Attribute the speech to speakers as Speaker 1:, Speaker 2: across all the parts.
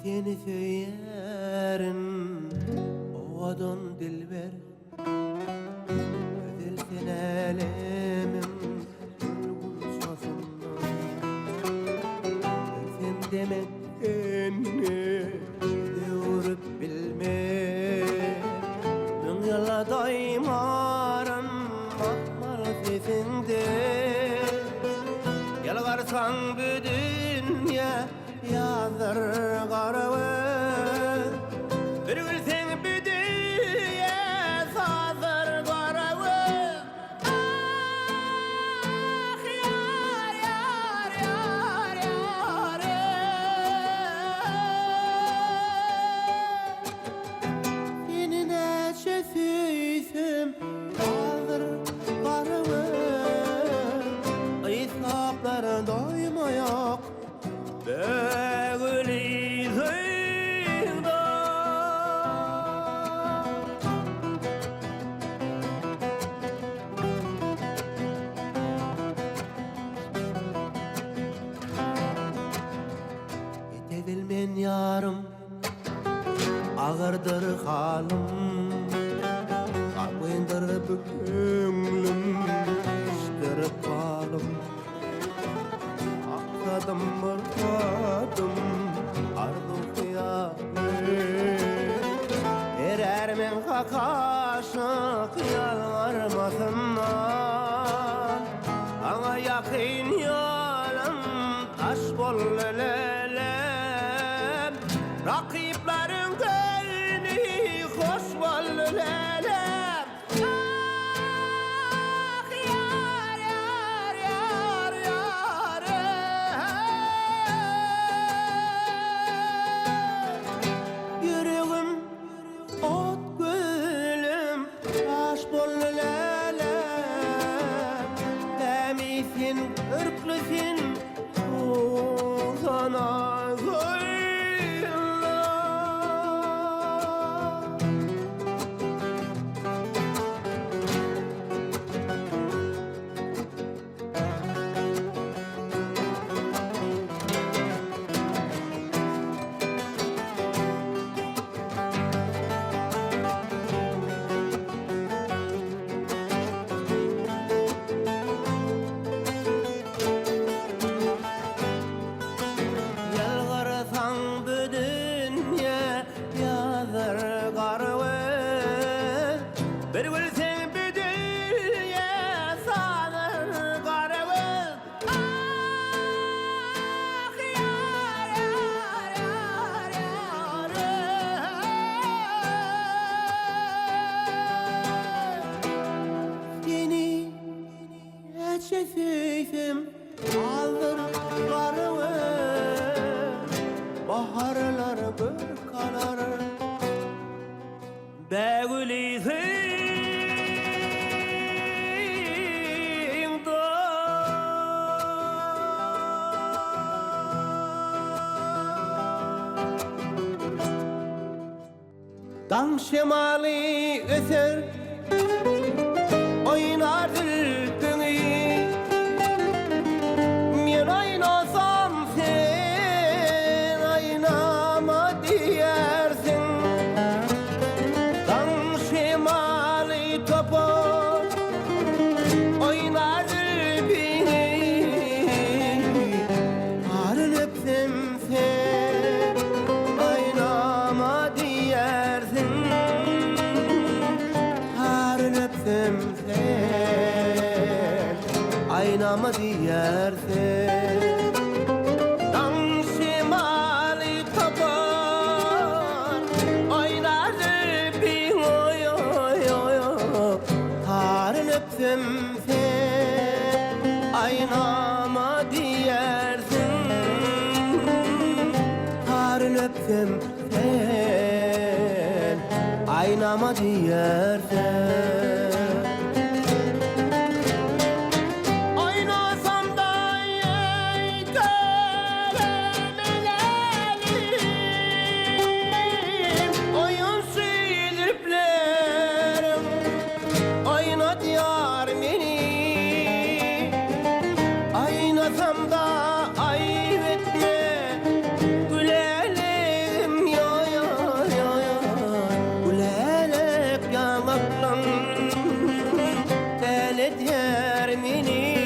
Speaker 1: seni söylerim ovadan dilber. Özelsen elemim gülgün sazından. Sen demek beni yorup bilme. Dünyala daymarım mahmar sesinde. Yalvarsan bu dünya yazır qarıvı. Bir gülsen bu dünya sazır qarıvı. Ah yar yar yar yar. Seni neçe süysüm hazır qarıvı. Hesaplar doyma yok Beguli zeyda. Yetebilmen yarım ağırdır halim. Kalbindir bu könglim iştirip kalım. Aksadım mırkadım arzu hıyali. Erermen kakaşık yalvarmasından. Ana yakın yolum taş bol lelem. Rakiplerin gönlü hoş bol lelem. Ah yar yar yar yar. Yüreğim ot gülüm taş bol lelem. Demisin ırklısın sana söyle. Yalvarsan bu dünya yazır qarıvı. Bir gülsen bu dünya sazır qarıvı. Ah yar yar yar yar. Seni neçe süysüm alır qarıvı. Baharlar bir kanar Beguli zeyda. Dam şemali eser oynar dilbini. Men oynasam sen oynama diyersin. Dam şemali topar oynar dilbini. Harın öpsem sen oynama diyersin. Harın öpsem sen oynama diyersin. Dam şemali topar oynar dilbini. Oy oy oy oy. Harın öpsem sen oynama diyersin. Harın öpsem sen oynama diyersin. Oynasam da ey göremeyelim. Oyun siliplerim oynat yar beni. Oynasam da ayıp etme gülelim. meni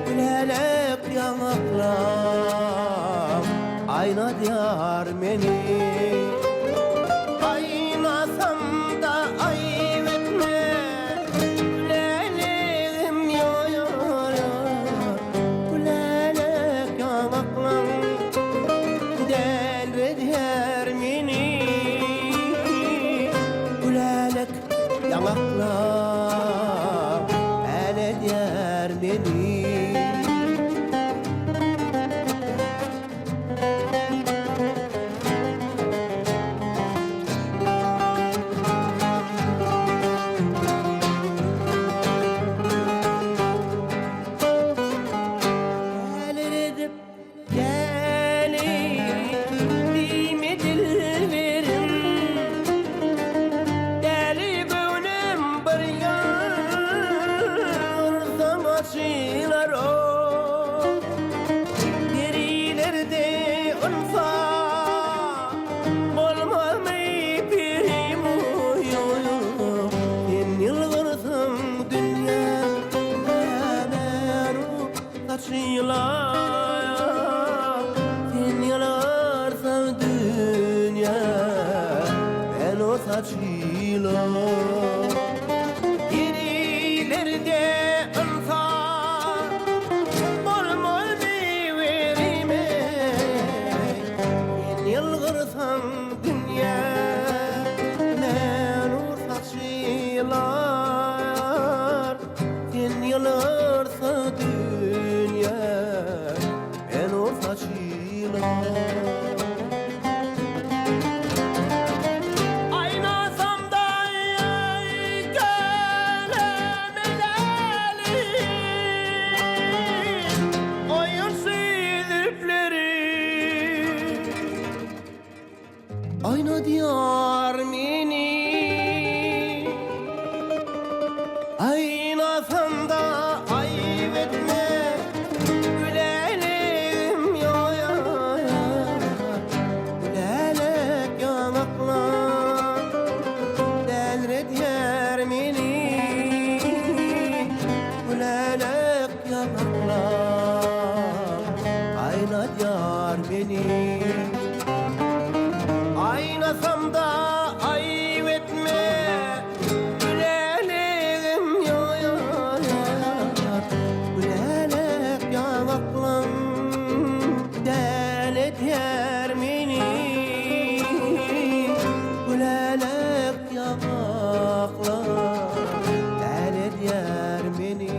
Speaker 1: Gülelek yanaklar Ayna diyar meni Aynasam da ayıp etme Güleleğim yoyor Gülelek yanaklar Delreder meni Gülelek yanaklar Eleder meni Gerilerde insan olmalı verime Sen yılgırsam dünya men saçılar Sen yılgırsa dünya men saçılar Ayna diyar meni Aynasam da ayıp etme Güleleğim yoyor Gülelek yanaklar Delreder meni Gülelek yanaklar Ayna diyar beni Aynasam da ayıp etme Güleleğim yoyor Gülelek yanaklar Deleder meni Gülelek yanaklar Deleder meni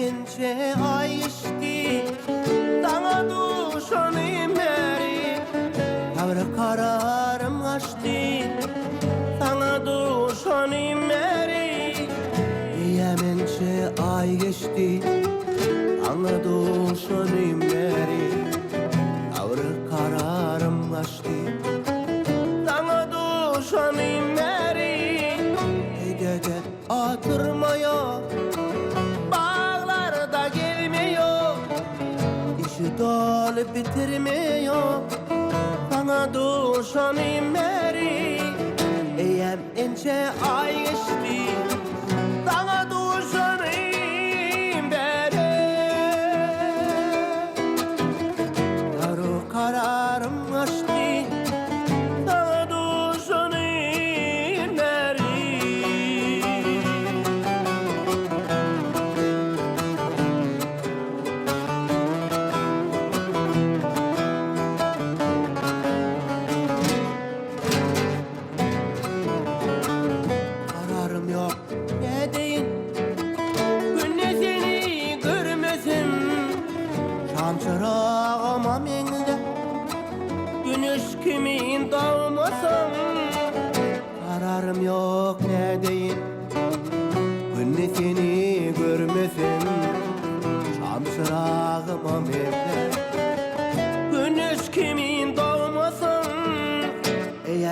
Speaker 1: Mençe ay içti Dana duşanım beri Yavrı kararım açtı Sana duşanım beri Mençe ay geçti Dana duşanım beri Yavrı kararım açtı Sana duşanım beri Dede atırmaya Dolup bitirmiyor Sana duşanım beri Eyem ince ay geçti Sana duşanım beri Yaru kararım açtı Sana duşanım beri Yok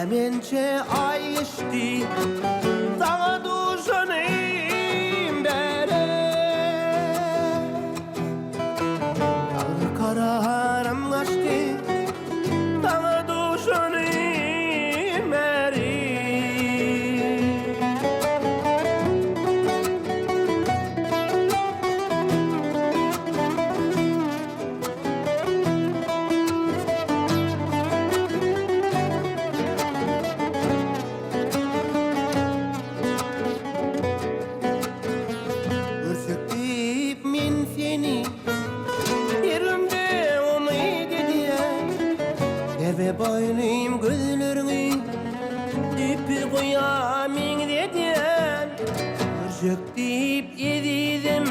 Speaker 1: Eyemence ay geçti Sana duşanayım bere Yağmur kararım kaçtı Sana duşanayım bere Ve boynuyum gözlerini Dipi koyamin dediyen Kırcık deyip yediydim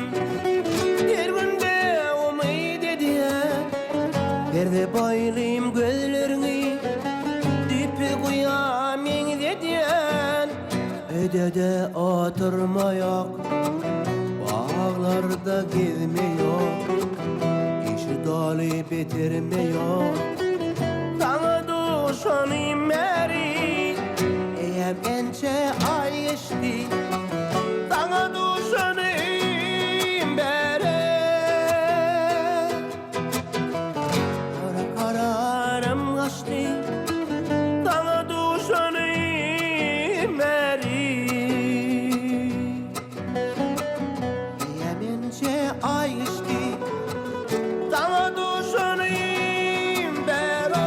Speaker 1: Bir günde olmayı dediyen Ve boynuyum gözlerini Dipi koyamin dediyen Ödede oturma yok Bağlarda gezme yok İşi dolu bitirme yok Sana duşanayım beri Eyemence ay geçti Sana duşanayım beri Kara kararım kaçtı Sana duşanayım beri Eyemence ay geçti Sana duşanayım beri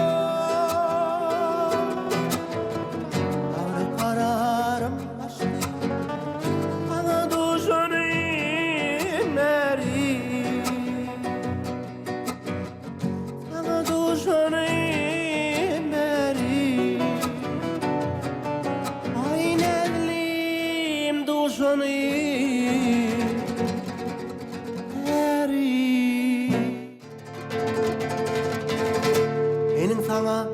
Speaker 1: Benim sana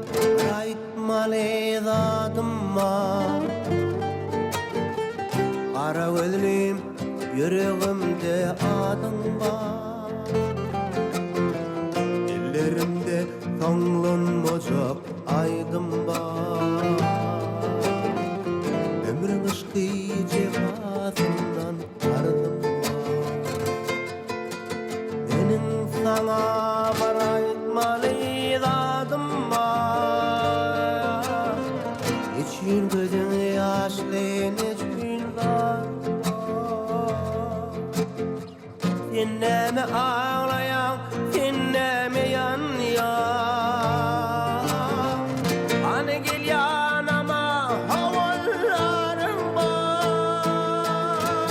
Speaker 1: aytmalı zadım var Kara gözlüm yüreğimde adın var Ellerimde tanlanmayacak aydın var Ömrün ışkı cevazından ardım var Benim sana aytmalı zadım var İçin gözün yaşlı neçkin var Dinleme ağlayan, dinleme yanıyan Hani gel yanıma havalarım var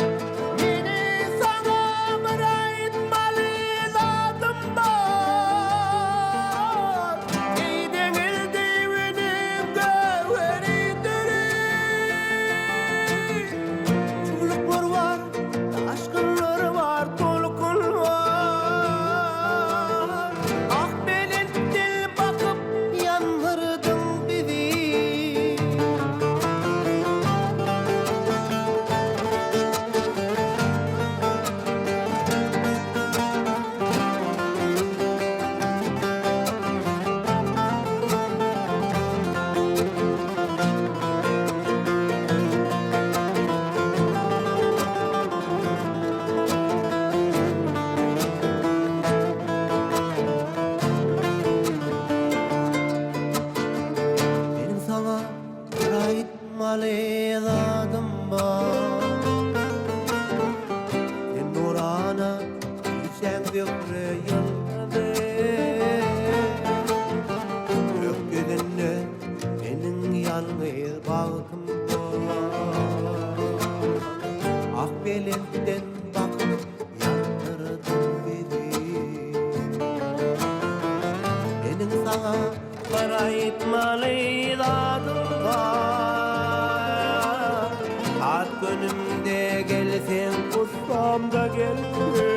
Speaker 1: Beni sana bırakmalı zadım var Giyden eldivenim gövheridir Çocuklar var, aşkınlar var, tolkun var Ah belin dil bakıp yandırdın bizi Benim sana aytmalı zadım var Sen nurana içen zikre yıldı Gökyüzünde benim yalnız baktım var Ah belinden bakıp yandırdın bizi Benim sana aytmalı zadım var At gönlümde gelsen kutsam da gelme